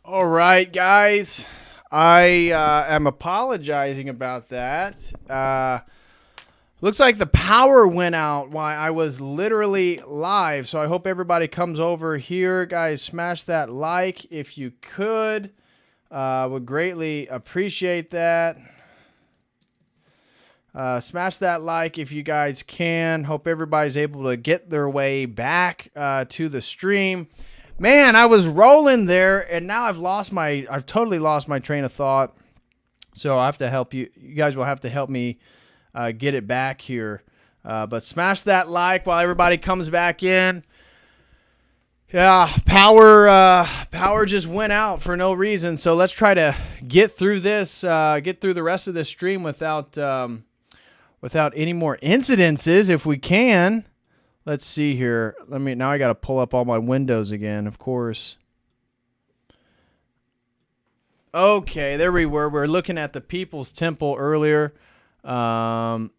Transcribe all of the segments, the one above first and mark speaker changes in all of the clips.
Speaker 1: All right, guys. I am apologizing about that. Looks like the power went out while I was literally live. So I hope everybody comes over here. Guys, smash that like if you could. Would greatly appreciate that. Smash that like if you guys can. Hope everybody's able to get their way back to the stream. Man, I was rolling there, and now I've totally lost my train of thought. So I have to help you. You guys will have to help me get it back here. But smash that like while everybody comes back in. Yeah, power just went out for no reason. So let's try to get through this, get through the rest of this stream without any more incidences if we can. Let's see here. Now I got to pull up all my windows again, of course. Okay, there we were. We're looking at the People's Temple earlier. And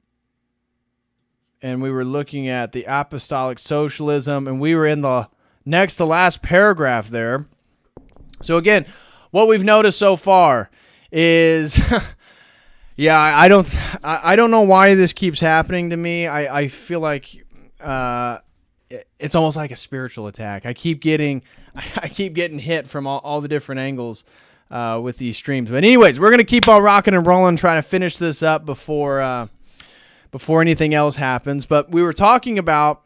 Speaker 1: we were looking at the apostolic socialism, and we were in the next to last paragraph there. So again, what we've noticed so far is yeah, I don't know why this keeps happening to me. I feel like it's almost like a spiritual attack. I keep getting hit from all the different angles with these streams. But anyways, we're gonna keep on rocking and rolling, trying to finish this up before anything else happens. But we were talking about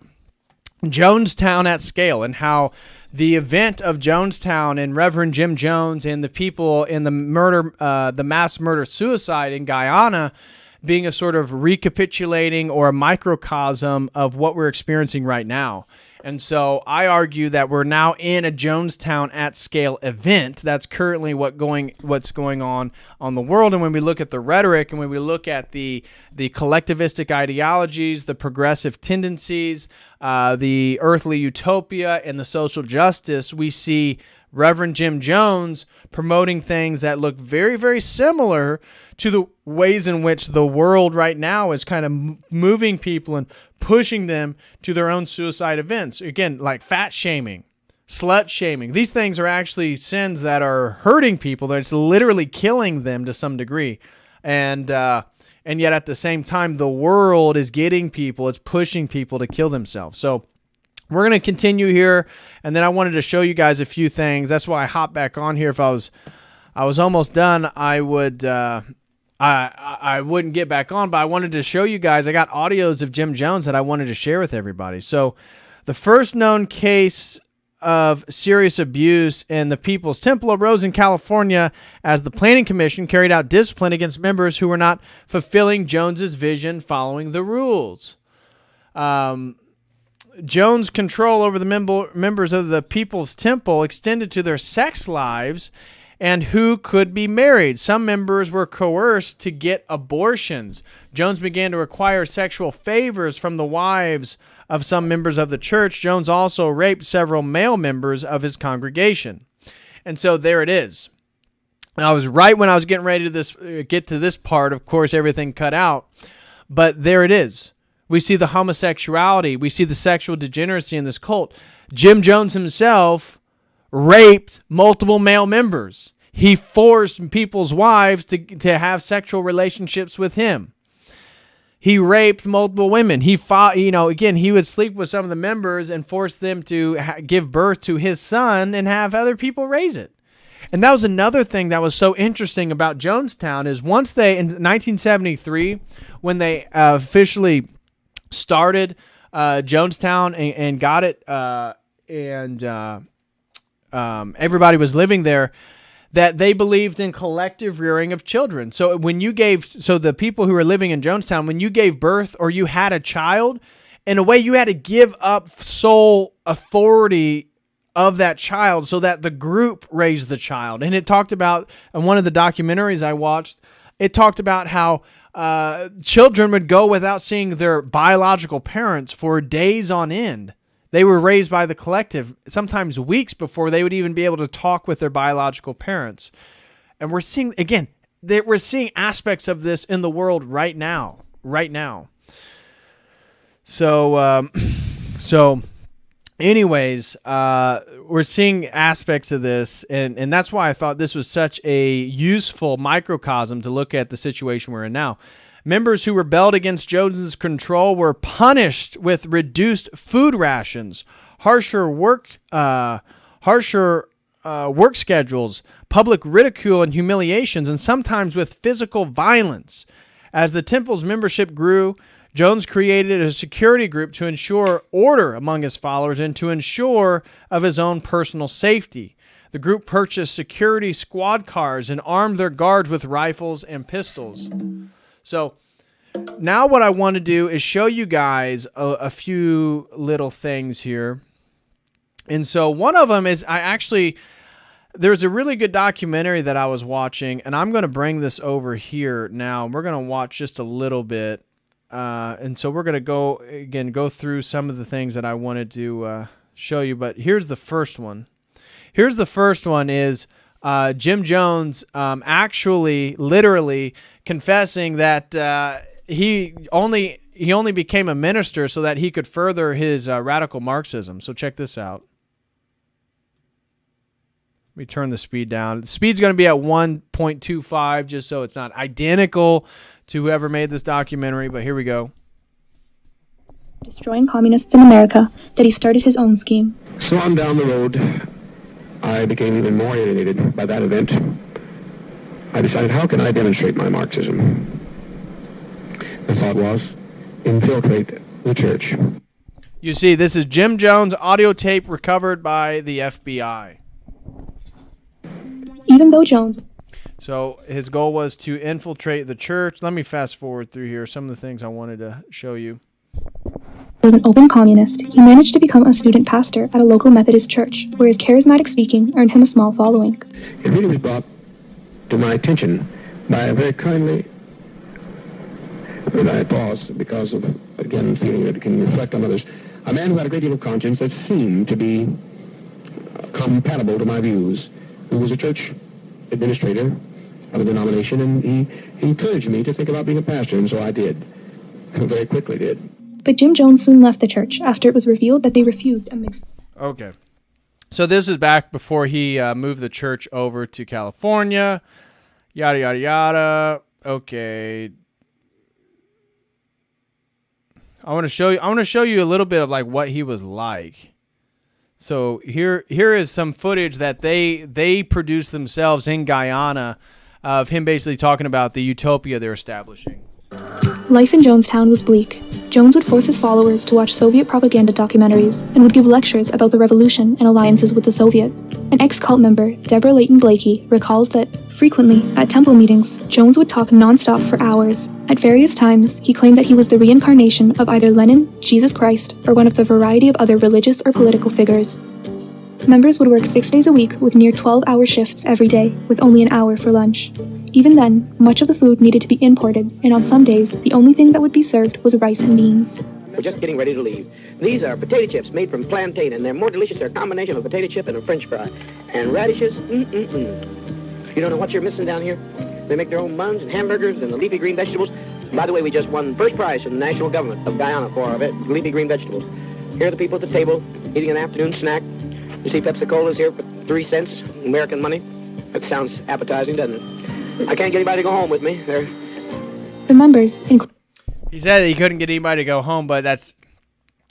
Speaker 1: Jonestown at scale and how the event of Jonestown and Reverend Jim Jones and the people in the mass murder suicide in Guyana being a sort of recapitulating or a microcosm of what we're experiencing right now. And so I argue that we're now in a Jonestown at scale event. That's currently what's going on the world. And when we look at the rhetoric and when we look at the collectivistic ideologies, the progressive tendencies, the earthly utopia, and the social justice, we see Reverend Jim Jones promoting things that look very, very similar to the ways in which the world right now is kind of moving people and pushing them to their own suicide events. Again, like fat shaming, slut shaming. These things are actually sins that are hurting people. That's literally killing them to some degree. And yet at the same time, the world is getting people, it's pushing people to kill themselves. So we're going to continue here, and then I wanted to show you guys a few things. That's why I hopped back on here. If I was almost done, I wouldn't get back on, but I wanted to show you guys. I got audios of Jim Jones that I wanted to share with everybody. So the first known case of serious abuse in the People's Temple arose in California as the Planning Commission carried out discipline against members who were not fulfilling Jones's vision following the rules. Jones' control over the members of the People's Temple extended to their sex lives and who could be married. Some members were coerced to get abortions. Jones began to require sexual favors from the wives of some members of the church. Jones also raped several male members of his congregation. And so there it is. And I was right when I was getting ready to get to this part. Of course, everything cut out. But there it is. We see the homosexuality. We see the sexual degeneracy in this cult. Jim Jones himself raped multiple male members. He forced people's wives to have sexual relationships with him. He raped multiple women. He fought, again, he would sleep with some of the members and force them to give birth to his son and have other people raise it. And that was another thing that was so interesting about Jonestown is once they, in 1973, when they officially started Jonestown and got it, everybody was living there, that they believed in collective rearing of children. So the people who were living in Jonestown, when you gave birth or you had a child, in a way you had to give up sole authority of that child so that the group raised the child. And it talked about, in one of the documentaries I watched, it talked about how children would go without seeing their biological parents for days on end. They were raised by the collective, sometimes weeks before they would even be able to talk with their biological parents. And we're seeing, again, we're seeing aspects of this in the world right now. So anyways, we're seeing aspects of this, and that's why I thought this was such a useful microcosm to look at the situation we're in now. Members who rebelled against Jones's control were punished with reduced food rations, harsher work schedules, public ridicule and humiliations, and sometimes with physical violence. As the temple's membership grew, Jones created a security group to ensure order among his followers and to ensure of his own personal safety. The group purchased security squad cars and armed their guards with rifles and pistols. So now what I want to do is show you guys a few little things here. And so one of them is there's a really good documentary that I was watching, and I'm going to bring this over here now. We're going to watch just a little bit. And so we're going to go through some of the things that I wanted to show you. But here's the first one. Here's the first one is Jim Jones actually literally confessing that he only became a minister so that he could further his radical Marxism. So check this out. Let me turn the speed down. The speed's going to be at 1.25 just so it's not identical to whoever made this documentary, but here we go.
Speaker 2: Destroying communists in America, that he started his own scheme.
Speaker 3: So on down the road, I became even more alienated by that event. I decided, how can I demonstrate my Marxism? The thought was, infiltrate the church.
Speaker 1: You see, this is Jim Jones' audio tape recovered by the FBI.
Speaker 2: Even though Jones...
Speaker 1: So his goal was to infiltrate the church. Let me fast forward through here. Some of the things I wanted to show you.
Speaker 2: Was an open communist, he managed to become a student pastor at a local Methodist church, where his charismatic speaking earned him a small following.
Speaker 3: It really was brought to my attention by a very kindly... I pause because of, again, feeling that it can reflect on others. A man who had a great deal of conscience that seemed to be compatible to my views, who was a church administrator of a denomination, and he encouraged me to think about being a pastor, and so I did. I very quickly did.
Speaker 2: But Jim Jones soon left the church after it was revealed that they refused a mixed...
Speaker 1: Okay. So this is back before he moved the church over to California. Yada, yada, yada. Okay. I want to show you a little bit of like what he was like. So here is some footage that they produced themselves in Guyana of him basically talking about the utopia they're establishing.
Speaker 2: Life in Jonestown was bleak. Jones would force his followers to watch Soviet propaganda documentaries and would give lectures about the revolution and alliances with the Soviet. An ex-cult member, Deborah Layton Blakey, recalls that, frequently, at temple meetings, Jones would talk nonstop for hours. At various times, he claimed that he was the reincarnation of either Lenin, Jesus Christ, or one of the variety of other religious or political figures. Members would work 6 days a week with near 12-hour shifts every day, with only an hour for lunch. Even then, much of the food needed to be imported, and on some days, the only thing that would be served was rice and beans.
Speaker 4: We're just getting ready to leave. These are potato chips made from plantain, and they're more delicious. They're a combination of a potato chip and a French fry. And radishes, You don't know what you're missing down here? They make their own buns and hamburgers and the leafy green vegetables. By the way, we just won first prize from the national government of Guyana for our leafy green vegetables. Here are the people at the table eating an afternoon snack. You see Pepsi-Cola's here for 3 cents, American money. That sounds appetizing, doesn't it? I can't get anybody to go home with me.
Speaker 2: The members
Speaker 1: he said that he couldn't get anybody to go home, but that's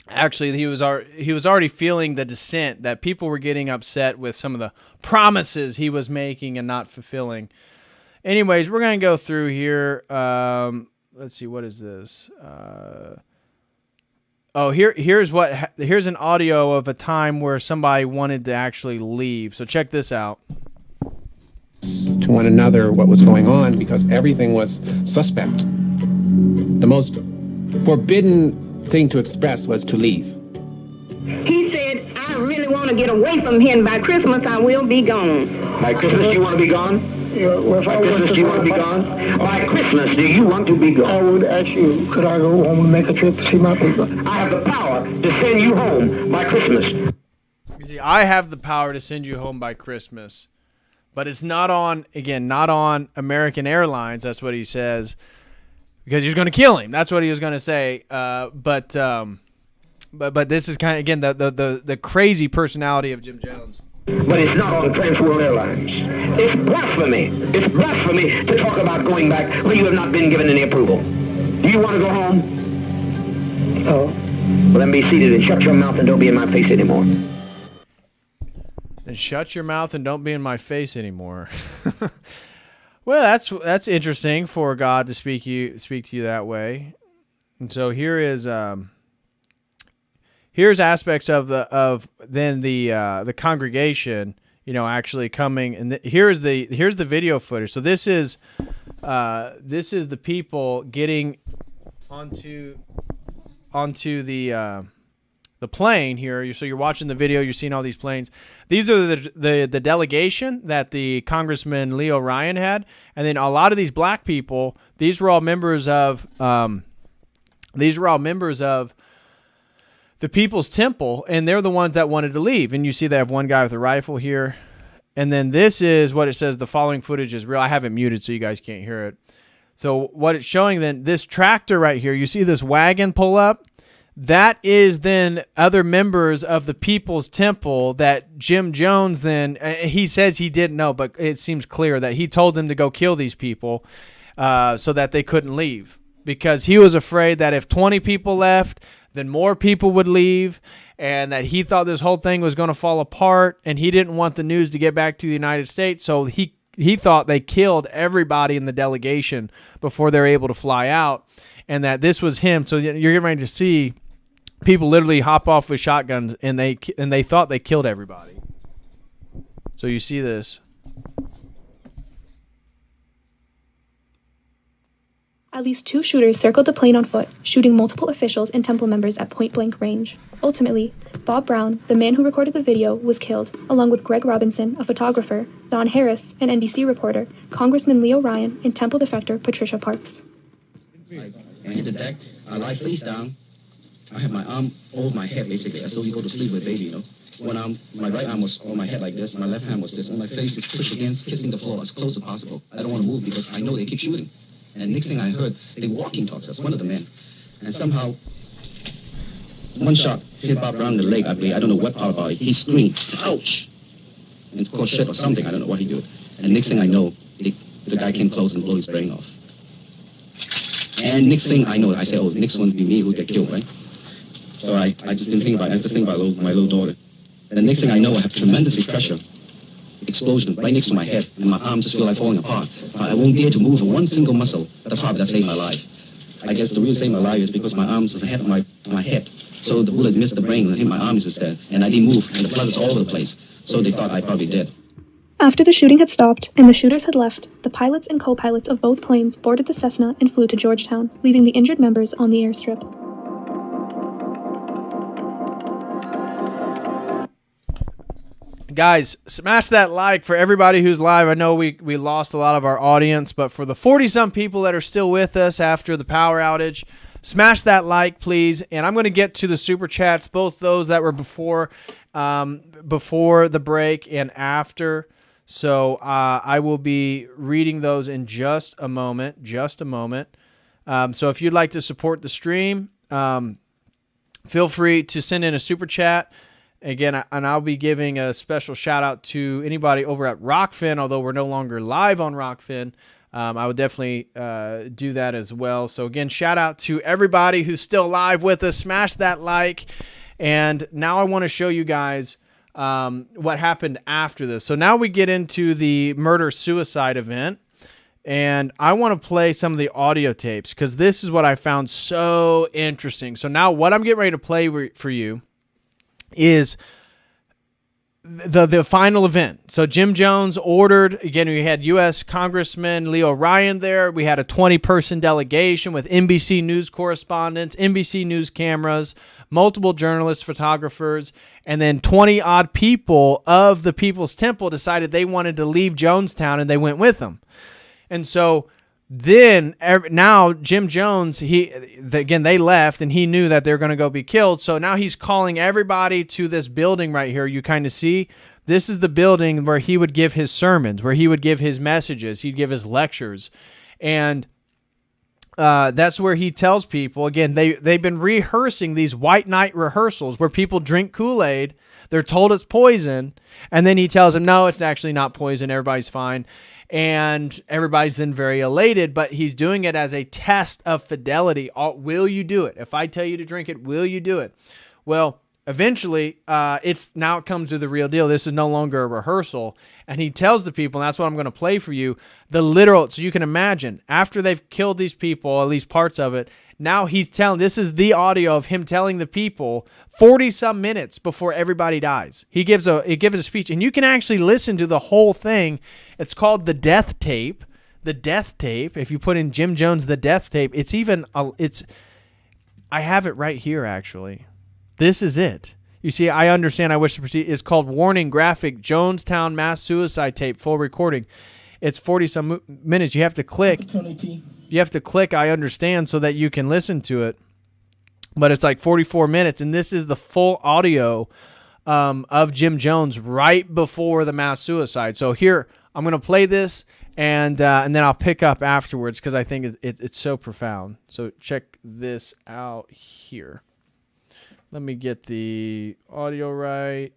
Speaker 1: actually he was already feeling the dissent, that people were getting upset with some of the promises he was making and not fulfilling. Anyways, we're going to go through here. Let's see, what is this? Here's an audio of a time where somebody wanted to actually leave. So check this out.
Speaker 5: To one another what was going on, because everything was suspect. The most forbidden thing to express was to leave.
Speaker 6: He said, I really want to get away from here, and by Christmas I will be gone.
Speaker 3: By Christmas, do you want to be gone?
Speaker 7: Yeah, well,
Speaker 3: By Christmas, do you want to be gone? By Christmas, do you want to be gone?
Speaker 7: I would ask you, could I go home and make a trip to see my people?
Speaker 3: I have the power to send you home by Christmas.
Speaker 1: You see, I have the power to send you home by Christmas. But it's not on American Airlines. That's what he says, because he's going to kill him. That's what he was going to say. But But this is kind of, again, the crazy personality of Jim Jones.
Speaker 4: But it's not on Trans World Airlines. It's blasphemy. It's blasphemy to talk about going back when you have not been given any approval. Do you want to go home?
Speaker 7: No.
Speaker 4: Well, then be seated and shut your mouth and don't be in my face anymore.
Speaker 1: And shut your mouth and don't be in my face anymore. Well, that's interesting for God to speak to you that way. And so here's aspects of the congregation, actually coming, and here's the video footage. So this is the people getting onto the plane here. So you're watching the video, you're seeing all these planes. These are the delegation that the Congressman Leo Ryan had, and then a lot of these black people. These were all members of the People's Temple, and they're the ones that wanted to leave. And you see they have one guy with a rifle here. And then this is what it says. The following footage is real. I have it muted so you guys can't hear it. So what it's showing then, this tractor right here, you see this wagon pull up? That is then other members of the People's Temple that Jim Jones then, he says he didn't know, but it seems clear that he told them to go kill these people so that they couldn't leave. Because he was afraid that if 20 people left, then more people would leave, and that he thought this whole thing was going to fall apart, and he didn't want the news to get back to the United States, so he thought they killed everybody in the delegation before they were able to fly out, and that this was him. So you're getting ready to see people literally hop off with shotguns, and they thought they killed everybody. So you see this.
Speaker 2: At least 2 shooters circled the plane on foot, shooting multiple officials and temple members at point-blank range. Ultimately, Bob Brown, the man who recorded the video, was killed, along with Greg Robinson, a photographer, Don Harris, an NBC reporter, Congressman Leo Ryan, and temple defector Patricia Parks.
Speaker 8: I hit the deck, I lie face down. I have my arm over my head, basically, as though you go to sleep with a baby, One arm, my right arm was on my head like this, my left hand was this, and my face is pushed against, kissing the floor as close as possible. I don't want to move because I know they keep shooting. And next thing I heard, they were walking towards us, one of the men. And somehow, one shot hit Bob Brown in the leg, I believe. I don't know what part of body. He screamed, ouch! And caught shit or something, I don't know what he did. And next thing I know, the guy came close and blew his brain off. And next thing I know, I say, oh, next one would be me who get killed, right? So I just didn't think about it. I just think about my little daughter. And the next thing I know, I have tremendous pressure. Explosion right next to my head, and my arms just feel like falling apart. I won't dare to move one single muscle. That's probably that saved my life. I guess the real saving my life is because my arms is ahead of my head. So the bullet missed the brain and hit my arms instead, and I didn't move, and the blood is all over the place. So they thought I probably did.
Speaker 2: After the shooting had stopped and the shooters had left, the pilots and co-pilots of both planes boarded the Cessna and flew to Georgetown, leaving the injured members on the airstrip.
Speaker 1: Guys, smash that like for everybody who's live. I know we lost a lot of our audience, but for the 40-some people that are still with us after the power outage, smash that like, please. And I'm going to get to the super chats, both those that were before the break and after. So I will be reading those in just a moment. So if you'd like to support the stream, feel free to send in a super chat. Again, and I'll be giving a special shout out to anybody over at Rockfin, although we're no longer live on Rockfin. I would definitely do that as well. So again, shout out to everybody who's still live with us. Smash that like. And now I want to show you guys what happened after this. So now we get into the murder-suicide event. And I want to play some of the audio tapes because this is what I found so interesting. So now what I'm getting ready to play for you is the final event. So Jim Jones ordered, again, we had U.S. Congressman Leo Ryan there. We had a 20-person delegation with NBC News correspondents, NBC News cameras, multiple journalists, photographers, and then 20-odd people of the People's Temple decided they wanted to leave Jonestown, and they went with them. And so then now Jim Jones, they left and he knew that they're going to go be killed. So now he's calling everybody to this building right here. You kind of see this is the building where he would give his sermons, where he would give his messages. He'd give his lectures. And that's where he tells people, again, they've been rehearsing these white knight rehearsals where people drink Kool-Aid. They're told it's poison. And then he tells them, no, it's actually not poison. Everybody's fine. And everybody's then very elated, but he's doing it as a test of fidelity. Will you do it? If I tell you to drink it, will you do it? Well, eventually, it comes to the real deal. This is no longer a rehearsal. And he tells the people, and that's what I'm going to play for you, the literal, so you can imagine, after they've killed these people, at least parts of it, now he's telling, this is the audio of him telling the people 40-some minutes before everybody dies. He gives a speech, and you can actually listen to the whole thing. It's called The Death Tape. The Death Tape. If you put in Jim Jones, The Death Tape, I have it right here, actually. This is it. You see, I understand, I wish to proceed. It's called Warning Graphic Jonestown Mass Suicide Tape, full recording. It's 40-some minutes. You have to click. I understand, so that you can listen to it. But it's like 44 minutes, and this is the full audio of Jim Jones right before the mass suicide. So here, I'm going to play this, and then I'll pick up afterwards because I think it's so profound. So check this out here. Let me get the audio right.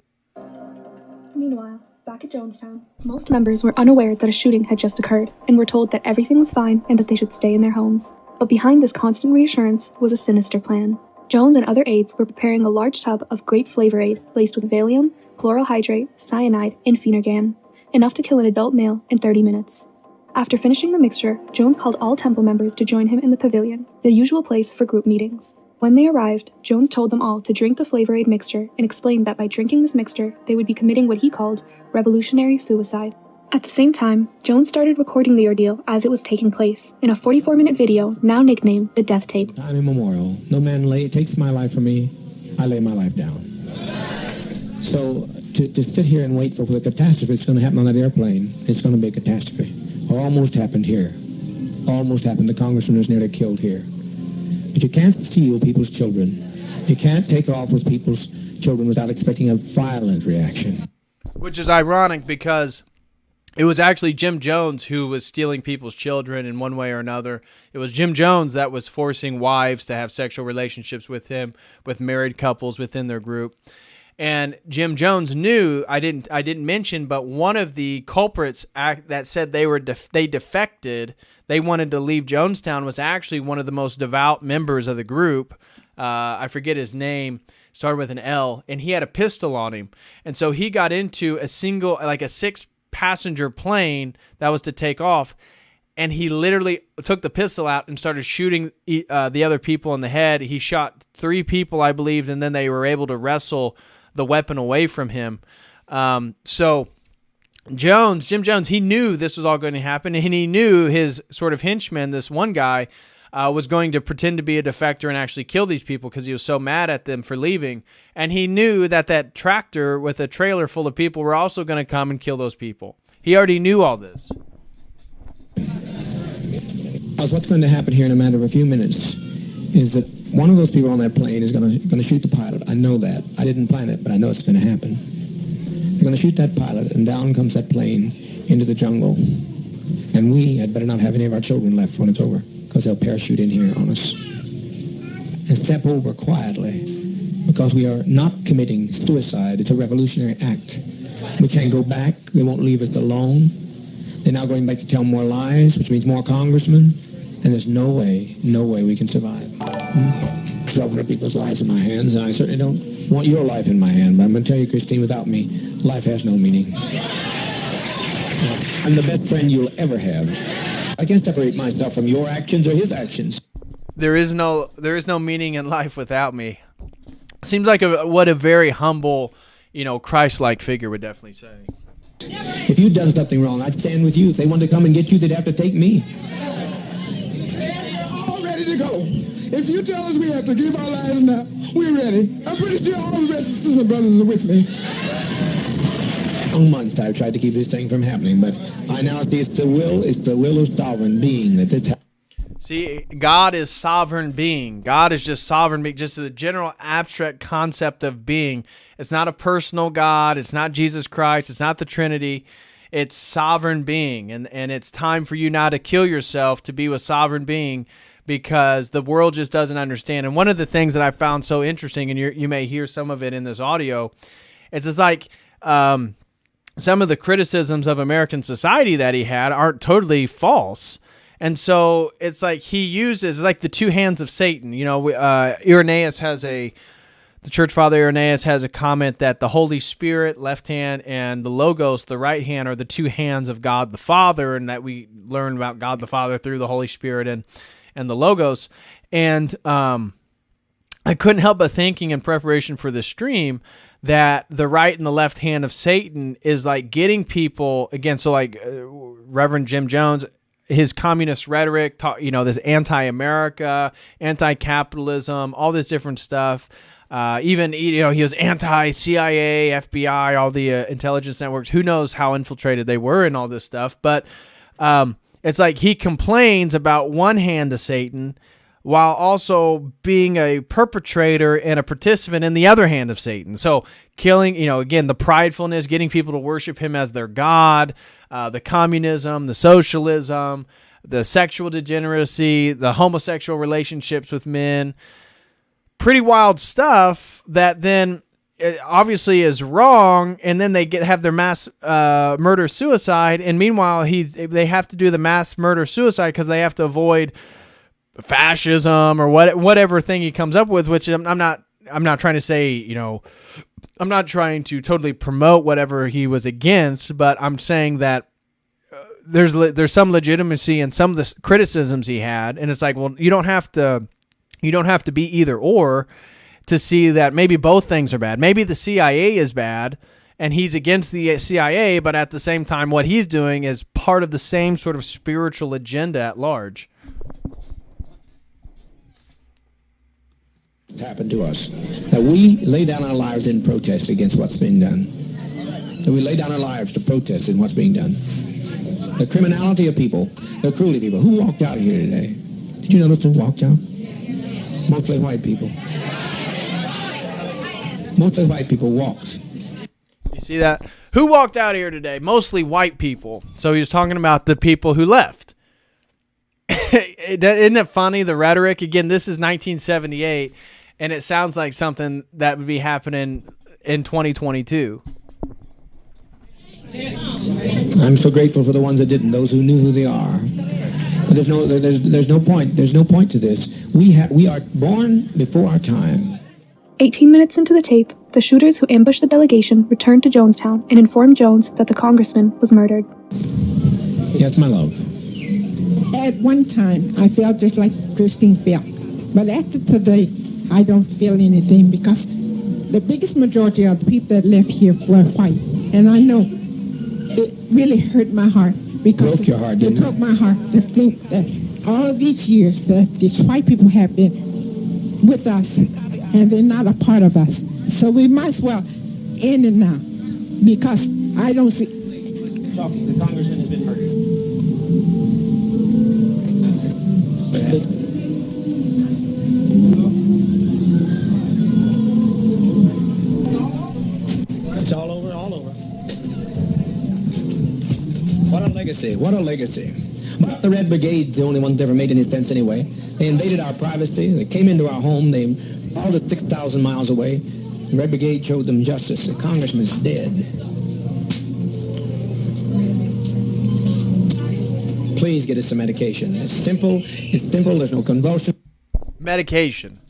Speaker 2: Meanwhile, back at Jonestown, most members were unaware that a shooting had just occurred and were told that everything was fine and that they should stay in their homes. But behind this constant reassurance was a sinister plan. Jones and other aides were preparing a large tub of grape flavor aid laced with Valium, chloral hydrate, cyanide, and Phenergan, enough to kill an adult male in 30 minutes. After finishing the mixture, Jones called all temple members to join him in the pavilion, the usual place for group meetings. When they arrived, Jones told them all to drink the flavor aid mixture and explained that by drinking this mixture, they would be committing what he called revolutionary suicide. At the same time, Jones started recording the ordeal as it was taking place in a 44-minute video now nicknamed The Death Tape.
Speaker 3: Time immemorial. No man takes my life from me. I lay my life down. So to sit here and wait for the catastrophe that's going to happen on that airplane, it's going to be a catastrophe. Or almost happened here. Almost happened. The congressman was nearly killed here. But you can't steal people's children. You can't take off with people's children without expecting a violent reaction.
Speaker 1: Which is ironic because it was actually Jim Jones who was stealing people's children in one way or another. It was Jim Jones that was forcing wives to have sexual relationships with him, with married couples within their group. And Jim Jones knew, I didn't mention, but one of the culprits that said they defected, they wanted to leave Jonestown, was actually one of the most devout members of the group. I forget his name, started with an L, and he had a pistol on him. And so he got into a 6-passenger plane that was to take off, and he literally took the pistol out and started shooting the other people in the head. He shot 3 people, I believe, and then they were able to wrestle the weapon away from him. So Jim Jones, he knew this was all going to happen, and he knew his sort of henchman, this one guy, was going to pretend to be a defector and actually kill these people because he was so mad at them for leaving. And he knew that tractor with a trailer full of people were also going to come and kill those people. He already knew all this.
Speaker 3: What's going to happen here in a matter of a few minutes is that one of those people on that plane is going to shoot the pilot. I know that. I didn't plan it, but I know it's going to happen. They're going to shoot that pilot, and down comes that plane into the jungle. And we had better not have any of our children left when it's over, because they'll parachute in here on us. And step over quietly, because we are not committing suicide. It's a revolutionary act. We can't go back. They won't leave us alone. They're now going back to tell more lies, which means more congressmen. And there's no way we can survive. Other people's lives in my hands, and I certainly don't want your life in my hand. But I'm going to tell you, Christine, without me, life has no meaning. I'm the best friend you'll ever have. I can't separate myself from your actions or his actions.
Speaker 1: There is no meaning in life without me. Seems like what a very humble, Christ-like figure would definitely say.
Speaker 3: If you'd done something wrong, I'd stand with you. If they wanted to come and get you, they'd have to take me.
Speaker 7: Ready to go. If you tell us we have to give our lives now, we're ready. I'm pretty sure all the rest of the brothers are with me.
Speaker 3: Long months I've tried to keep this thing from happening, but I now see it's the will of sovereign being that this happens.
Speaker 1: See, God is sovereign being. God is just sovereign being, just the general abstract concept of being. It's not a personal God. It's not Jesus Christ. It's not the Trinity. It's sovereign being. And it's time for you now to kill yourself to be with sovereign being, because the world just doesn't understand. And one of the things that I found so interesting, and you may hear some of it in this audio, it's just like some of the criticisms of American society that he had aren't totally false. And so it's like he uses like the two hands of Satan. You know, Irenaeus the church father Irenaeus has a comment that the Holy Spirit, left hand, and the Logos, the right hand, are the two hands of God the Father, and that we learn about God the Father through the Holy Spirit and the Logos. And I couldn't help but thinking in preparation for this stream that the right and the left hand of Satan is like getting people, again, so like Reverend Jim Jones, his communist rhetoric, this anti-America, anti-capitalism, all this different stuff. Even, he was anti-CIA, FBI, all the intelligence networks. Who knows how infiltrated they were in all this stuff. But it's like he complains about one hand of Satan while also being a perpetrator and a participant in the other hand of Satan. So killing, again, the pridefulness, getting people to worship him as their God, the communism, the socialism, the sexual degeneracy, the homosexual relationships with men. Pretty wild stuff that then obviously is wrong, and then they have their mass murder suicide, and meanwhile they have to do the mass murder suicide because they have to avoid fascism or whatever thing he comes up with. Which I'm not trying to say, I'm not trying to totally promote whatever he was against, but I'm saying that there's some legitimacy in some of the criticisms he had, and it's like, well, you don't have to be either or to see that maybe both things are bad. Maybe the CIA is bad and he's against the CIA, but at the same time, what he's doing is part of the same sort of spiritual agenda at large.
Speaker 3: It's happened to us that we lay down our lives in protest against what's being done. That we lay down our lives to protest in what's being done. The criminality of people, the cruelty of people. Who walked out here today? Did you notice who walked out? Mostly white people. Mostly white people walks.
Speaker 1: You see that? Who walked out here today? Mostly white people. So he was talking about the people who left. Isn't it funny, the rhetoric? Again, this is 1978, and it sounds like something that would be happening in 2022.
Speaker 3: I'm so grateful for the ones that didn't, those who knew who they are. But there's no point. There's no point to this. We are born before our time.
Speaker 2: 18 minutes into the tape, the shooters who ambushed the delegation returned to Jonestown and informed Jones that the congressman was murdered.
Speaker 3: Yes, my love.
Speaker 9: At one time, I felt just like Christine felt. But after today, I don't feel anything because the biggest majority of the people that left here were white. And I know it really hurt my heart. Because
Speaker 3: broke your heart, didn't it?
Speaker 9: It broke my heart to think that all of these years that these white people have been with us and they're not a part of us. So we might as well end it now because I don't see...
Speaker 3: Talking, the congressman has been murdered. It's all over, all over. What a legacy, what a legacy. But the Red Brigade's the only ones that ever made any sense anyway. They invaded our privacy, they came into our home, they hauled us 6,000 miles away. The Red Brigade showed them justice. The congressman's dead. Please get us some medication. It's simple, there's no convulsion.
Speaker 1: Medication.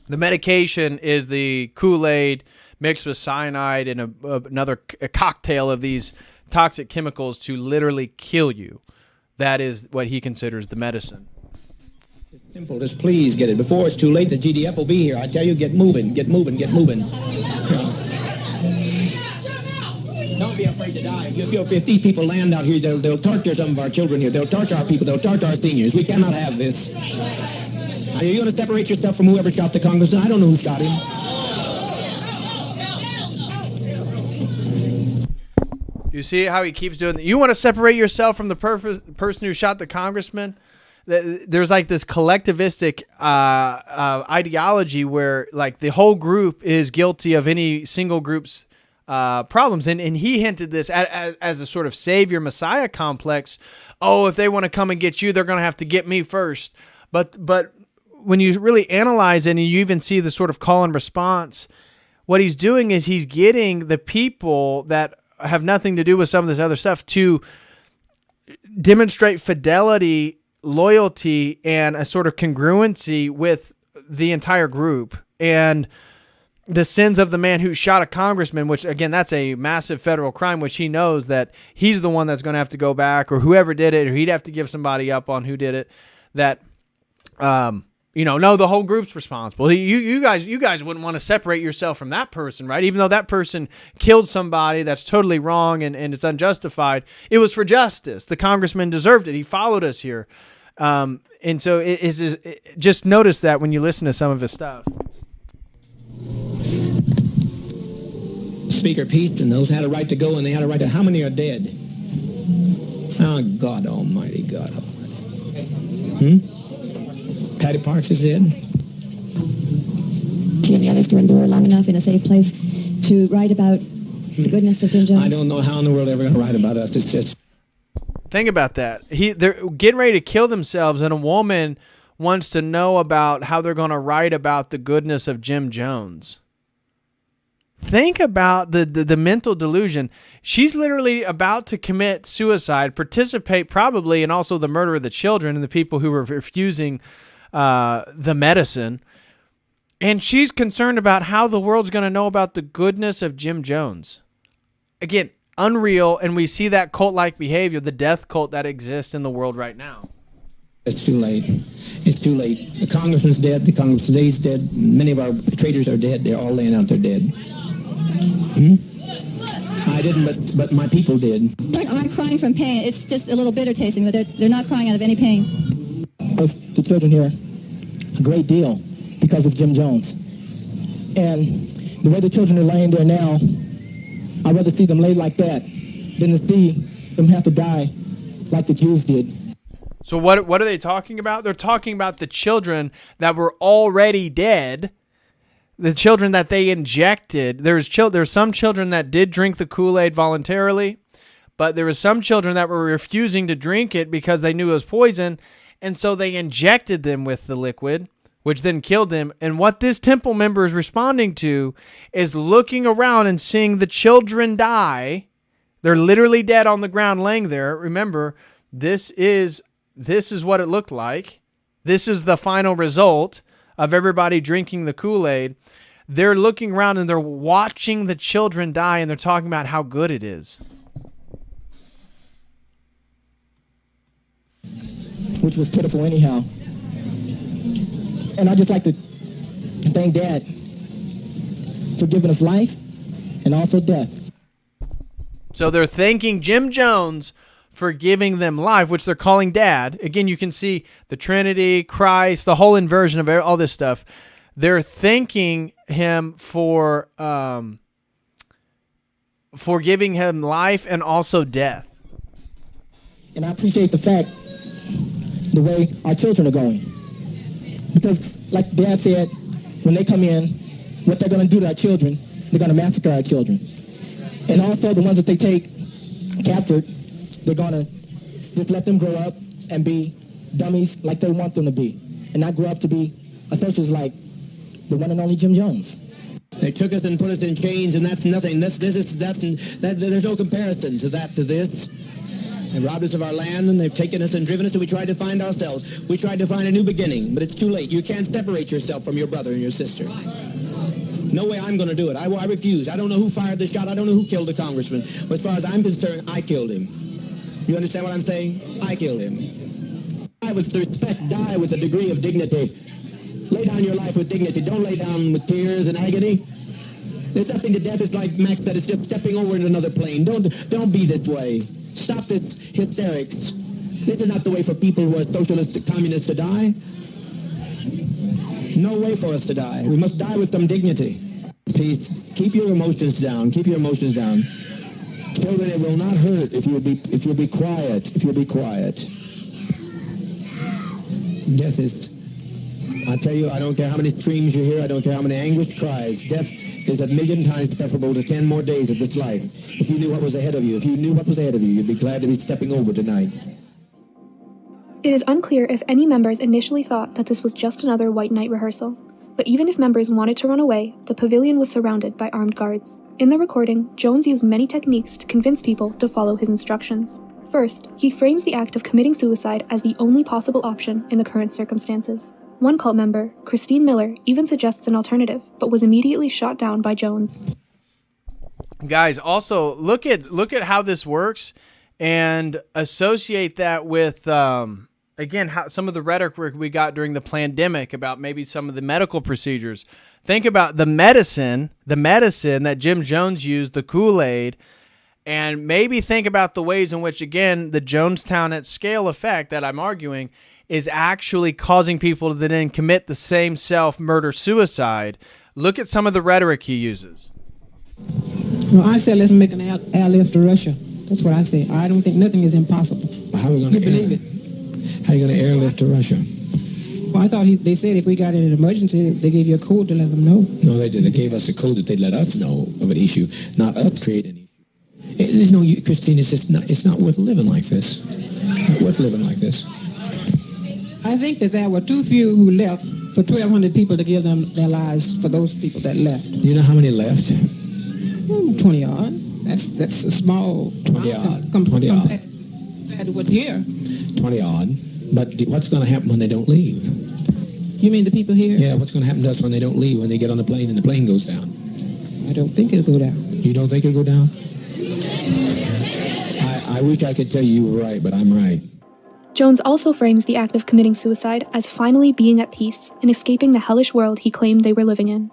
Speaker 1: The medication is the Kool-Aid mixed with cyanide and a cocktail of these toxic chemicals to literally kill you. That is what he considers the medicine.
Speaker 3: It's simple. Just please get it. Before it's too late, the GDF will be here. I tell you, get moving, get moving, get moving. Don't be afraid to die. If these people land out here, they'll torture some of our children here. They'll torture our people. They'll torture our seniors. We cannot have this. Are you going to separate yourself from whoever shot the congressman? I don't know who shot him.
Speaker 1: You see how he keeps doing that? You want to separate yourself from the person who shot the congressman? There's like this collectivistic ideology where like the whole group is guilty of any single group's problems. And he hinted this as a sort of savior messiah complex. Oh, if they want to come and get you, they're going to have to get me first. But when you really analyze it and you even see the sort of call and response, what he's doing is he's getting the people that have nothing to do with some of this other stuff to demonstrate fidelity, loyalty, and a sort of congruency with the entire group. And the sins of the man who shot a congressman, which again, that's a massive federal crime, which he knows that he's the one that's going to have to go back, or whoever did it, or he'd have to give somebody up on who did it. That, no, the whole group's responsible. You guys wouldn't want to separate yourself from that person, right? Even though that person killed somebody, that's totally wrong and it's unjustified. It was for justice. The congressman deserved it. He followed us here. And so just notice that when you listen to some of his stuff.
Speaker 10: Speaker Peaston, those had a right to go, and they had a right to... How many are dead? Oh, God almighty, God almighty. Patty Parks is dead.
Speaker 11: Do you have the others to endure long enough in a safe place to write about the goodness of Jim Jones?
Speaker 10: I don't know how in the world they're ever going to write about us. It's just...
Speaker 1: Think about that. They're getting ready to kill themselves, and a woman wants to know about how they're going to write about the goodness of Jim Jones. Think about the mental delusion. She's literally about to commit suicide, participate probably in also the murder of the children and the people who were refusing the medicine. And she's concerned about how the world's going to know about the goodness of Jim Jones. Again, unreal, and we see that cult-like behavior, the death cult that exists in the world right now.
Speaker 10: It's too late. It's too late. The congressman's dead. The congressman's dead. Many of our traitors are dead. They're all laying out there dead. I didn't, but my people did.
Speaker 11: They aren't crying from pain. It's just a little bitter tasting, but they're not crying out of any pain.
Speaker 12: Of the children here, a great deal, because of Jim Jones. And the way the children are laying there now, I'd rather see them lay like that than to see them have to die like the Jews did.
Speaker 1: So what are they talking about? They're talking about the children that were already dead, the children that they injected. There's some children that did drink the Kool-Aid voluntarily, but there were some children that were refusing to drink it because they knew it was poison, and so they injected them with the liquid, which then killed them. And what this temple member is responding to is looking around and seeing the children die. They're literally dead on the ground laying there. Remember, this is what it looked like. This is the final result of everybody drinking the Kool-Aid. They're looking around and they're watching the children die, and they're talking about how good it is.
Speaker 12: Which was pitiful anyhow. And I'd just like to thank Dad for giving us life and also death.
Speaker 1: So they're thanking Jim Jones for giving them life, which they're calling Dad. Again, you can see the Trinity, Christ, the whole inversion of all this stuff. They're thanking him for giving him life and also death.
Speaker 12: And I appreciate the fact, the way our children are going. Because, like Dad said, when they come in, what they're going to do to our children, they're going to massacre our children. And also the ones that they take captured, they're going to just let them grow up and be dummies like they want them to be. And not grow up to be a socialist like the one and only Jim Jones.
Speaker 10: They took us and put us in chains, and that's nothing. There's no comparison to this. They robbed us of our land, and they've taken us and driven us, and we tried to find ourselves. We tried to find a new beginning, but it's too late. You can't separate yourself from your brother and your sister. No way I'm going to do it. I refuse. I don't know who fired the shot. I don't know who killed the congressman. But as far as I'm concerned, I killed him. You understand what I'm saying? I killed him. Die with respect. Die with a degree of dignity. Lay down your life with dignity. Don't lay down with tears and agony. There's nothing to death. It's like Max said. It's just stepping over into another plane. Don't be this way. Stop this hysterics. This is not the way for people who are socialists, communists to die. No way for us to die. We must die with some dignity. Please, keep your emotions down. Keep your emotions down. Children, it will not hurt if you'll be quiet. If you'll be quiet. Death is... I tell you, I don't care how many screams you hear. I don't care how many anguished cries. Death is a million times preferable to 10 more days of this life. If you knew what was ahead of you, you'd be glad to be stepping over tonight.
Speaker 2: It is unclear if any members initially thought that this was just another White Night rehearsal, but even if members wanted to run away, the pavilion was surrounded by armed guards. In the recording, Jones used many techniques to convince people to follow his instructions. First, he frames the act of committing suicide as the only possible option in the current circumstances. One cult member, Christine Miller, even suggests an alternative, but was immediately shot down by Jones.
Speaker 1: Guys, also look at how this works and associate that with again how some of the rhetoric we got during the pandemic about maybe some of the medical procedures. Think about the medicine that Jim Jones used, the Kool-Aid, and maybe think about the ways in which, again, the Jonestown at scale effect that I'm arguing is actually causing people to then commit the same self-murder suicide. Look at some of the rhetoric he uses.
Speaker 12: Well, I said let's make an airlift to Russia. That's what I say. I don't think nothing is impossible.
Speaker 3: How are we going to
Speaker 12: believe it?
Speaker 3: How are you going to airlift to Russia?
Speaker 12: Well, I thought they said if we got in an emergency, they gave you a code to let them know.
Speaker 3: No, they did. They gave us a code that they'd let us know of an issue, not us create an issue. There's no, Christine, it's not worth living like this. Not worth living like this.
Speaker 12: I think that there were too few who left for 1,200 people to give them their lives for those people that left.
Speaker 3: You know how many left?
Speaker 12: 20 odd. That's a small
Speaker 3: 20 odd.
Speaker 12: Compared to what's here.
Speaker 3: 20 odd. But what's going to happen when they don't leave?
Speaker 12: You mean the people here?
Speaker 3: Yeah, what's going to happen to us when they don't leave, when they get on the plane and the plane goes down?
Speaker 12: I don't think it'll go down.
Speaker 3: You don't think it'll go down? I wish I could tell you were right, but I'm right.
Speaker 2: Jones also frames the act of committing suicide as finally being at peace and escaping the hellish world he claimed they were living in.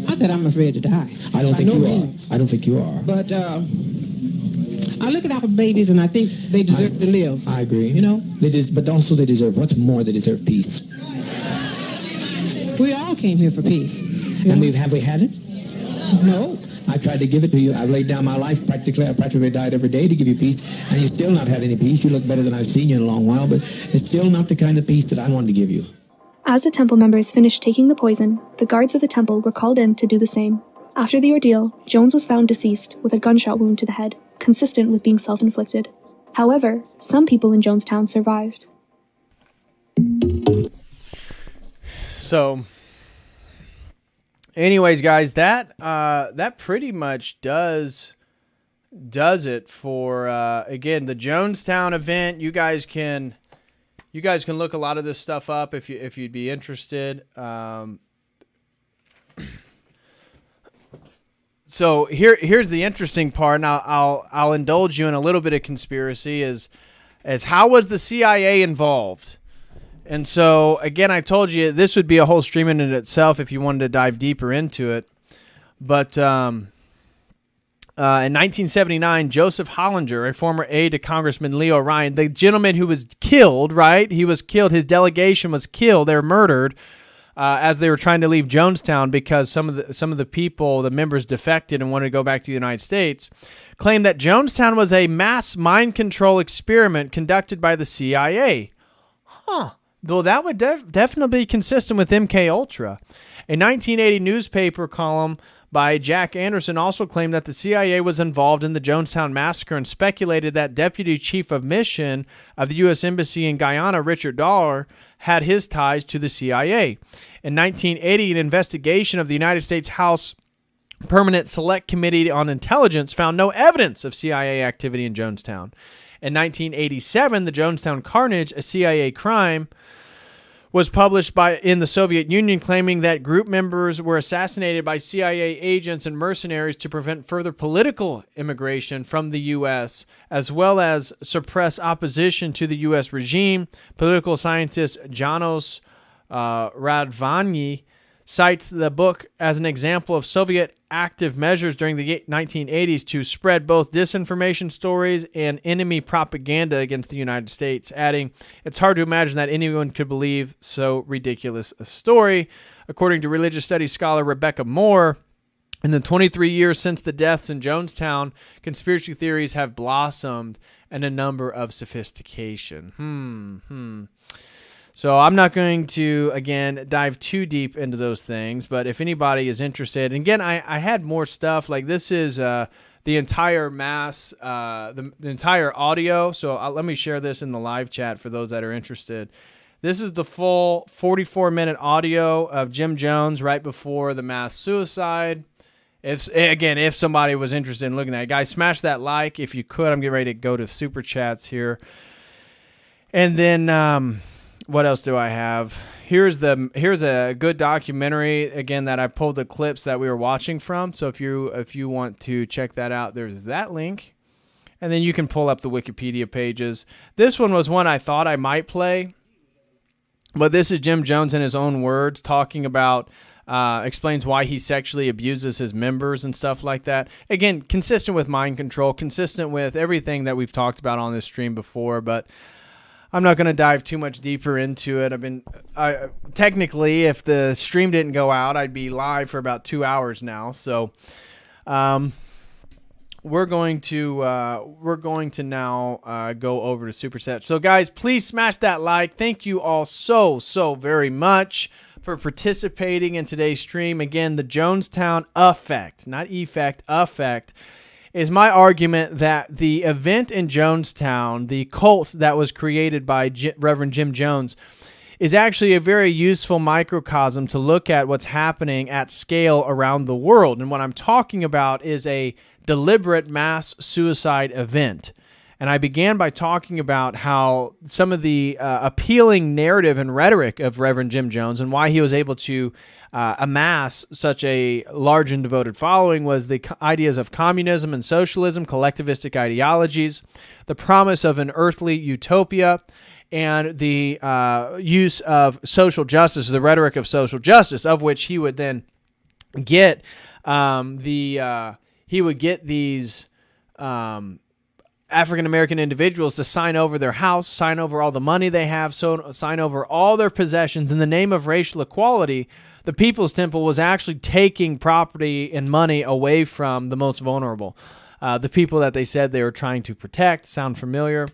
Speaker 12: I said I'm afraid to die.
Speaker 3: I don't think you are. I don't think you are.
Speaker 12: But I look at our babies and I think they deserve to live.
Speaker 3: I agree.
Speaker 12: You know?
Speaker 3: But also they deserve, what's more, they deserve peace.
Speaker 12: We all came here for peace.
Speaker 3: And have we had it?
Speaker 12: No.
Speaker 3: I tried to give it to you. I've laid down my life practically. I practically died every day to give you peace, and you've still not had any peace. You look better than I've seen you in a long while, but it's still not the kind of peace that I wanted to give you.
Speaker 2: As the temple members finished taking the poison, the guards of the temple were called in to do the same. After the ordeal, Jones was found deceased with a gunshot wound to the head, consistent with being self-inflicted. However, some people in Jonestown survived.
Speaker 1: So, anyways, guys, that pretty much does it for again the Jonestown event. You guys can look a lot of this stuff up if you'd be interested. So here's the interesting part. Now I'll indulge you in a little bit of conspiracy. Is how was the CIA involved? And so, again, I told you this would be a whole stream in itself if you wanted to dive deeper into it. But in 1979, Joseph Hollinger, a former aide to Congressman Leo Ryan, the gentleman who was killed, right? He was killed. His delegation was killed. They were murdered as they were trying to leave Jonestown because some of the people, the members, defected and wanted to go back to the United States, claimed that Jonestown was a mass mind control experiment conducted by the CIA. Huh. Well, that would definitely be consistent with MK Ultra. A 1980 newspaper column by Jack Anderson also claimed that the CIA was involved in the Jonestown massacre and speculated that Deputy Chief of Mission of the U.S. Embassy in Guyana, Richard Dollar, had his ties to the CIA. In 1980, an investigation of the United States House Permanent Select Committee on Intelligence found no evidence of CIA activity in Jonestown. In 1987, the Jonestown Carnage, a CIA crime, was published in the Soviet Union, claiming that group members were assassinated by CIA agents and mercenaries to prevent further political immigration from the U.S., as well as suppress opposition to the U.S. regime. Political scientist Janos Radvany cites the book as an example of Soviet active measures during the 1980s to spread both disinformation stories and enemy propaganda against the United States, adding, "It's hard to imagine that anyone could believe so ridiculous a story." According to religious studies scholar Rebecca Moore, in the 23 years since the deaths in Jonestown, conspiracy theories have blossomed and a number of sophistication. So I'm not going to, again, dive too deep into those things, but if anybody is interested, and again, I had more stuff, like this is the entire the entire audio. So let me share this in the live chat for those that are interested. This is the full 44-minute audio of Jim Jones right before the mass suicide. If somebody was interested in looking at it, guys, smash that like if you could. I'm getting ready to go to super chats here. And then what else do I have? Here's a good documentary again that I pulled the clips that we were watching from. So if you want to check that out, there's that link. And then you can pull up the Wikipedia pages. This one was one I thought I might play. But this is Jim Jones in his own words talking about, explains why he sexually abuses his members and stuff like that. Again, consistent with mind control, consistent with everything that we've talked about on this stream before, but I'm not going to dive too much deeper into it. Technically, if the stream didn't go out, I'd be live for about 2 hours now. So, we're going to now go over to Super Chat. So, guys, please smash that like. Thank you all so very much for participating in today's stream. Again, the Jonestown effect, not effect, effect, is my argument that the event in Jonestown, the cult that was created by Reverend Jim Jones, is actually a very useful microcosm to look at what's happening at scale around the world. And what I'm talking about is a deliberate mass suicide event. And I began by talking about how some of the appealing narrative and rhetoric of Reverend Jim Jones and why he was able to amass such a large and devoted following was the ideas of communism and socialism, collectivistic ideologies, the promise of an earthly utopia, and the use of social justice, the rhetoric of social justice, of which he would then get these African-American individuals to sign over their house, sign over all the money they have, sign over all their possessions in the name of racial equality. The People's Temple was actually taking property and money away from the most vulnerable, the people that they said they were trying to protect. Sound familiar?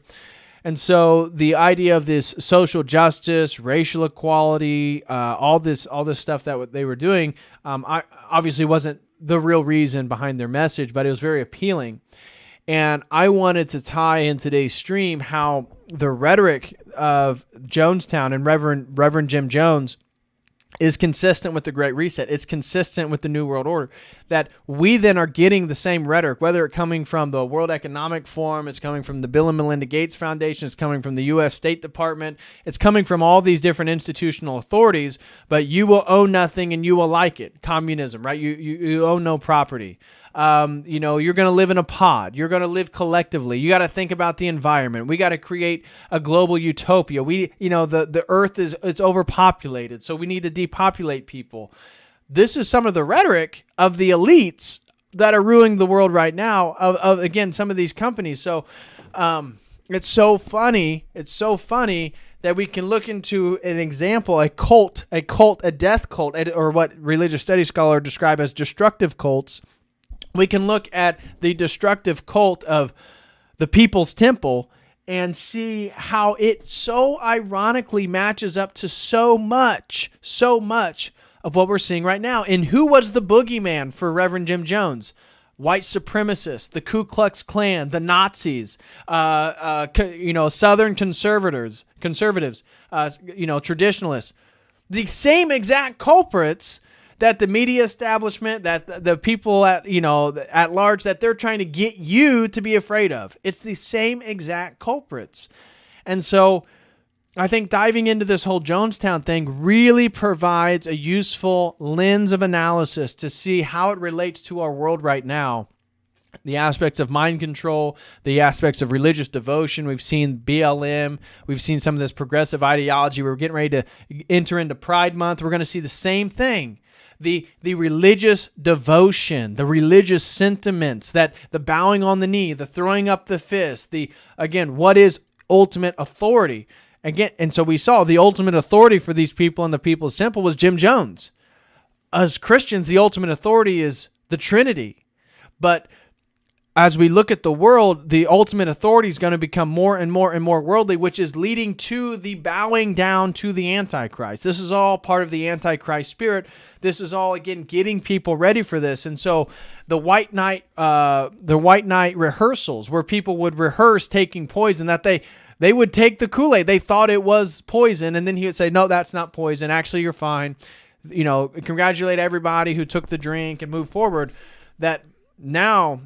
Speaker 1: And so the idea of this social justice, racial equality, all this stuff that they were doing, obviously wasn't the real reason behind their message, but it was very appealing. And I wanted to tie in today's stream how the rhetoric of Jonestown and Reverend Jim Jones is consistent with the Great Reset. It's consistent with the New World Order. That we then are getting the same rhetoric, whether it's coming from the World Economic Forum, it's coming from the Bill and Melinda Gates Foundation, it's coming from the U.S. State Department, it's coming from all these different institutional authorities, but you will own nothing and you will like it. Communism, right? You own no property. You're going to live in a pod. You're going to live collectively. You got to think about the environment. We got to create a global utopia. The earth it's overpopulated, so we need to depopulate people. This is some of the rhetoric of the elites that are ruling the world right now of again, some of these companies. So, it's so funny. It's so funny that we can look into an example, a death cult, or what religious studies scholars describe as destructive cults. We can look at the destructive cult of the People's Temple and see how it so ironically matches up to so much of what we're seeing right now. And who was the boogeyman for Reverend Jim Jones? White supremacists, the Ku Klux Klan, the Nazis, Southern conservatives, traditionalists. The same exact culprits that the media establishment, that the people at large, that they're trying to get you to be afraid of. It's the same exact culprits. And so I think diving into this whole Jonestown thing really provides a useful lens of analysis to see how it relates to our world right now. The aspects of mind control, the aspects of religious devotion. We've seen BLM. We've seen some of this progressive ideology. We're getting ready to enter into Pride Month. We're going to see the same thing. The religious devotion, the religious sentiments, that the bowing on the knee, the throwing up the fist, what is ultimate authority? Again, and so we saw the ultimate authority for these people in the People's Temple was Jim Jones. As Christians, the ultimate authority is the Trinity. But as we look at the world, the ultimate authority is going to become more and more and more worldly, which is leading to the bowing down to the Antichrist. This is all part of the Antichrist spirit. This is all, again, getting people ready for this. And so the White Night rehearsals, where people would rehearse taking poison, that they would take the Kool-Aid. They thought it was poison, and then he would say, no, that's not poison. Actually, you're fine. You know, congratulate everybody who took the drink and move forward. That now...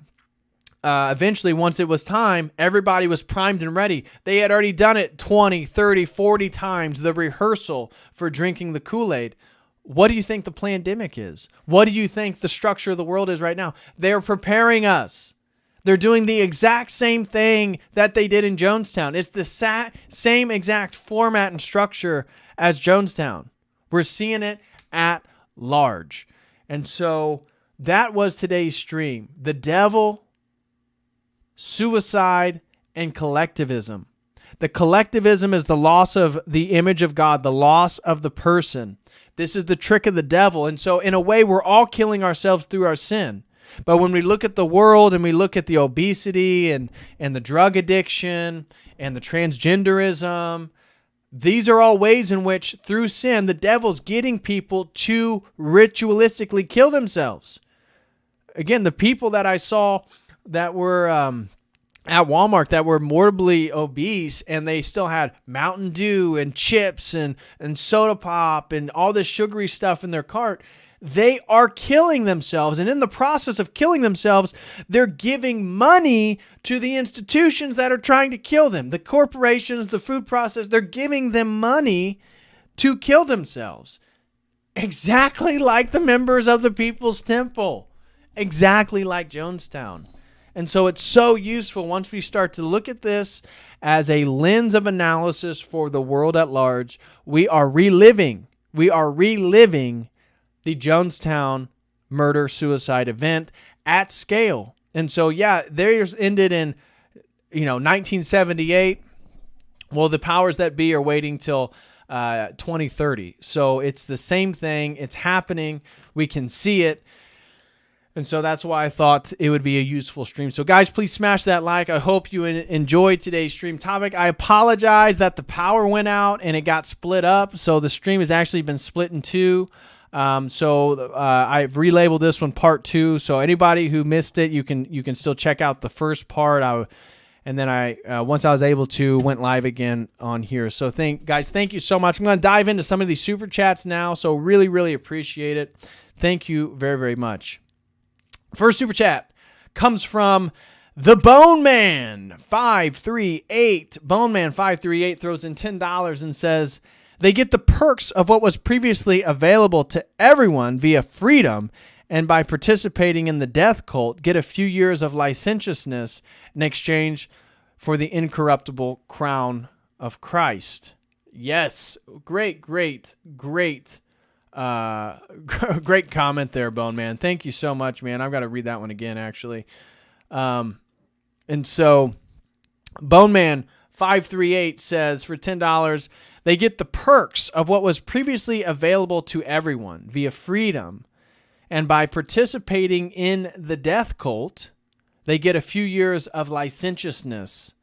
Speaker 1: eventually, once it was time, everybody was primed and ready. They had already done it 20, 30, 40 times, the rehearsal for drinking the Kool-Aid. What do you think the pandemic is? What do you think the structure of the world is right now? They're preparing us. They're doing the exact same thing that they did in Jonestown. It's the same exact format and structure as Jonestown. We're seeing it at large. And so that was today's stream. The devil, suicide, and collectivism. The collectivism is the loss of the image of God, the loss of the person. This is the trick of the devil. And so in a way, we're all killing ourselves through our sin. But when we look at the world and we look at the obesity and the drug addiction and the transgenderism, these are all ways in which through sin, the devil's getting people to ritualistically kill themselves. Again, the people that I saw that were at Walmart that were morbidly obese, and they still had Mountain Dew and chips and soda pop and all this sugary stuff in their cart, they are killing themselves. And in the process of killing themselves, they're giving money to the institutions that are trying to kill them. The corporations, the food process, they're giving them money to kill themselves. Exactly like the members of the People's Temple. Exactly like Jonestown. And so it's so useful once we start to look at this as a lens of analysis for the world at large. We are reliving the Jonestown murder-suicide event at scale. And so, yeah, theirs ended in, 1978. Well, the powers that be are waiting till 2030. So it's the same thing. It's happening. We can see it. And so that's why I thought it would be a useful stream. So guys, please smash that like. I hope you enjoyed today's stream topic. I apologize that the power went out and it got split up. So the stream has actually been split in two. I've relabeled this one part 2. So anybody who missed it, you can still check out the first part. And then once I was able to, went live again on here. So guys, thank you so much. I'm going to dive into some of these super chats now. So really, really appreciate it. Thank you very, very much. First super chat comes from the Bone Man 538. Bone Man 538 throws in $10 and says, they get the perks of what was previously available to everyone via freedom, and by participating in the death cult, get a few years of licentiousness in exchange for the incorruptible crown of Christ. Yes, great comment there, Bone Man. Thank you so much, man. I've got to read that one again, actually. And so Bone Man 538 says for $10, they get the perks of what was previously available to everyone via freedom. And by participating in the death cult, they get a few years of licentiousness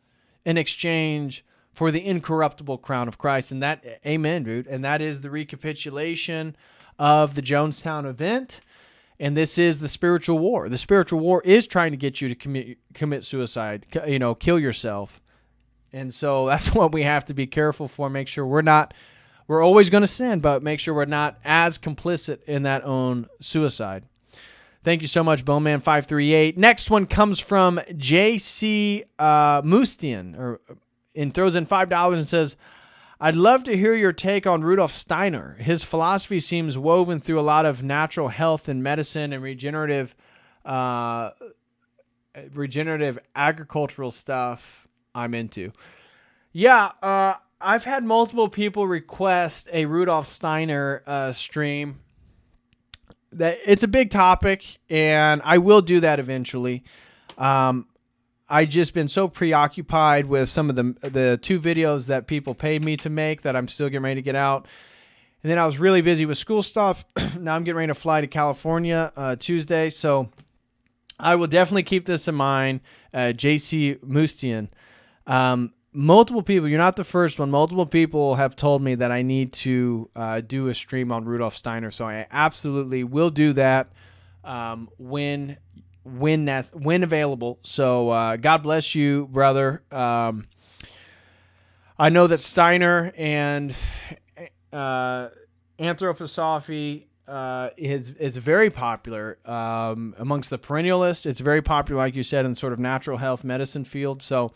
Speaker 1: in exchange for the incorruptible crown of Christ. And that, amen, dude. And that is the recapitulation of the Jonestown event. And this is the spiritual war. The spiritual war is trying to get you to commit suicide, kill yourself. And so that's what we have to be careful for. Make sure we're always going to sin, but make sure we're not as complicit in that own suicide. Thank you so much, Bowman 538. Next one comes from JC Mustian, and throws in $5 and says, I'd love to hear your take on Rudolf Steiner. His philosophy seems woven through a lot of natural health and medicine and regenerative agricultural stuff I'm into. Yeah, I've had multiple people request a Rudolf Steiner stream. It's a big topic, and I will do that eventually. I just been so preoccupied with some of the 2 videos that people paid me to make that I'm still getting ready to get out. And then I was really busy with school stuff. Now I'm getting ready to fly to California Tuesday. So I will definitely keep this in mind. JC Mustian. Multiple people, you're not the first one. Multiple people have told me that I need to do a stream on Rudolf Steiner, so I absolutely will do that when available. So God bless you, brother. I know that Steiner and anthroposophy is very popular amongst the perennialists. It's very popular, like you said, in sort of natural health medicine field. So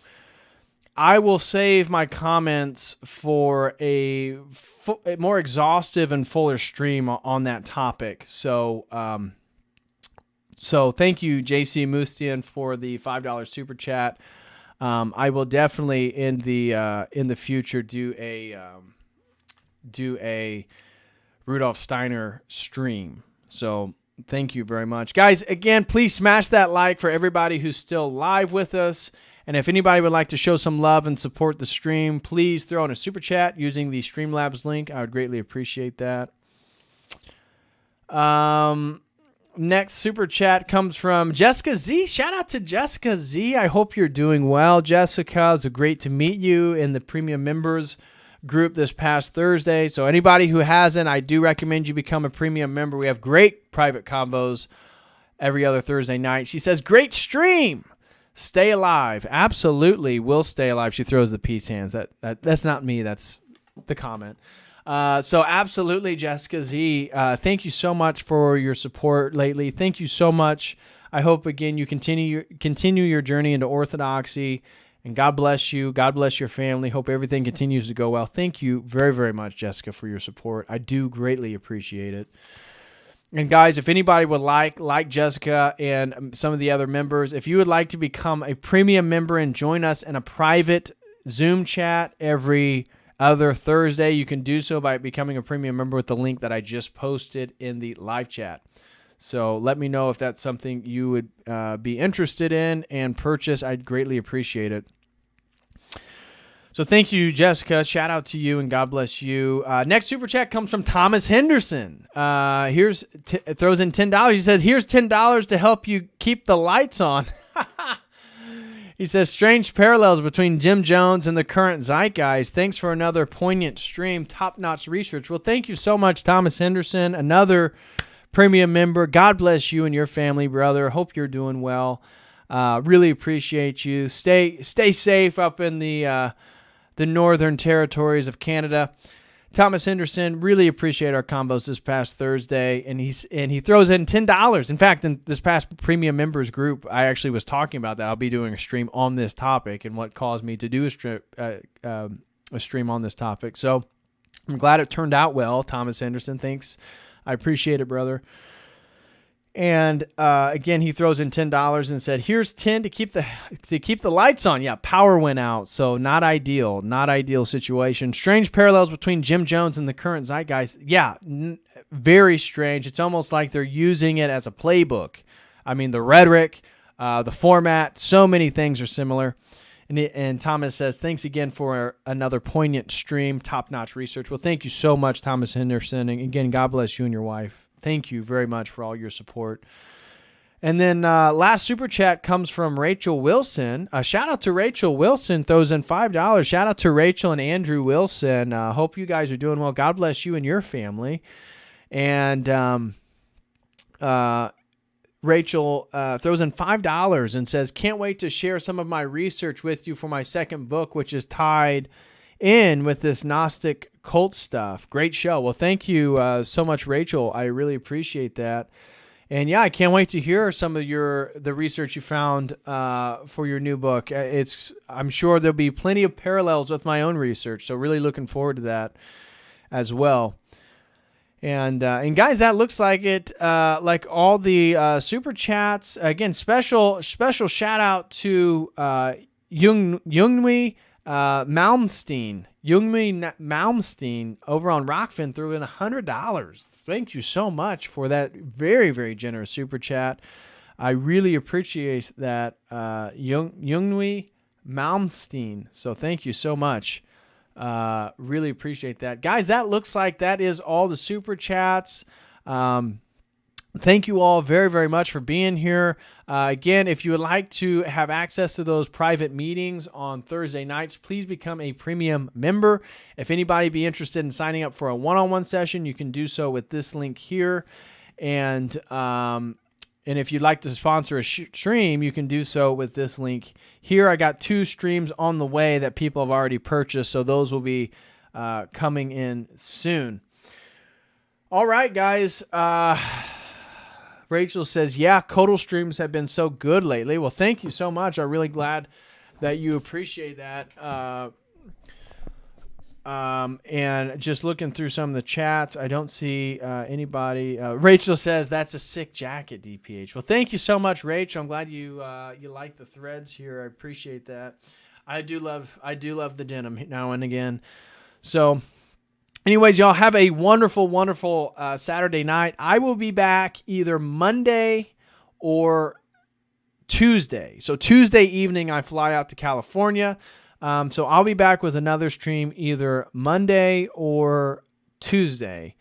Speaker 1: I will save my comments for a more exhaustive and fuller stream on that topic. So, thank you, JC Mustian, for the $5 super chat. I will definitely in the future do a Rudolf Steiner stream. So thank you very much, guys. Again, please smash that like for everybody who's still live with us. And if anybody would like to show some love and support the stream, please throw in a super chat using the Streamlabs link. I would greatly appreciate that. Next super chat comes from Jessica Z. Shout out to Jessica Z. I hope you're doing well, Jessica. It's great to meet you in the premium members group this past Thursday. So anybody who hasn't, I do recommend you become a premium member. We have great private combos every other Thursday night. She says, great stream. Stay alive. Absolutely will stay alive. She throws the peace hands. That's not me. That's the comment. So absolutely, Jessica Z. Thank you so much for your support lately. Thank you so much. I hope, again, you continue your journey into orthodoxy. And God bless you. God bless your family. Hope everything continues to go well. Thank you very, very much, Jessica, for your support. I do greatly appreciate it. And guys, if anybody would like Jessica and some of the other members, if you would like to become a premium member and join us in a private Zoom chat every other Thursday, you can do so by becoming a premium member with the link that I just posted in the live chat. So let me know if that's something you would be interested in and purchase. I'd greatly appreciate it. So thank you, Jessica. Shout out to you and God bless you. Next super chat comes from Thomas Henderson. Throws in $10. He says, here's $10 to help you keep the lights on. He says, strange parallels between Jim Jones and the current zeitgeist. Thanks for another poignant stream. Top-notch research. Well, thank you so much, Thomas Henderson, another premium member. God bless you and your family, brother. Hope you're doing well. Really appreciate you. Stay safe up in the northern territories of Canada. Thomas Henderson, really appreciate our combos this past Thursday, and he throws in $10. In fact, in this past premium members group, I actually was talking about that. I'll be doing a stream on this topic and what caused me to do a stream on this topic. So I'm glad it turned out well, Thomas Henderson. Thanks. I appreciate it, brother. And again, he throws in $10 and said, here's 10 to keep the lights on. Yeah, power went out. So not ideal situation. Strange parallels between Jim Jones and the current zeitgeist. Yeah, very strange. It's almost like they're using it as a playbook. I mean, the rhetoric, the format, so many things are similar. And Thomas says, thanks again for another poignant stream, top-notch research. Well, thank you so much, Thomas Henderson. And again, God bless you and your wife. Thank you very much for all your support. And then last super chat comes from Rachel Wilson. Shout out to Rachel Wilson, throws in $5. Shout out to Rachel and Andrew Wilson. Hope you guys are doing well. God bless you and your family. And Rachel throws in $5 and says, can't wait to share some of my research with you for my second book, which is tied in with this Gnostic cult stuff. Great show. Well, thank you so much, Rachel. I really appreciate that. And yeah, I can't wait to hear some of the research you found for your new book. I'm sure there'll be plenty of parallels with my own research. So really looking forward to that as well. And guys, that looks like it. Like all the super chats. Again, special shout out to Jungmi Malmsteen over on Rockfin threw in $100. Thank you so much for that very, very generous super chat. I really appreciate that, Jungmi Malmsteen. So thank you so much. Really appreciate that. Guys, that looks like that is all the super chats. Thank you all very, very much for being here. Again, if you would like to have access to those private meetings on Thursday nights, please become a premium member. If anybody be interested in signing up for a one-on-one session, you can do so with this link here. And if you'd like to sponsor a stream, you can do so with this link here. I got 2 streams on the way that people have already purchased, so those will be coming in soon. All right, guys. Rachel says, yeah, COTEL streams have been so good lately. Well, thank you so much. I'm really glad that you appreciate that. And just looking through some of the chats, I don't see anybody. Rachel says, that's a sick jacket, DPH. Well, thank you so much, Rachel. I'm glad you like the threads here. I appreciate that. I do love the denim now and again. So anyways, y'all have a wonderful, wonderful Saturday night. I will be back either Monday or Tuesday. So Tuesday evening, I fly out to California. So I'll be back with another stream either Monday or Tuesday.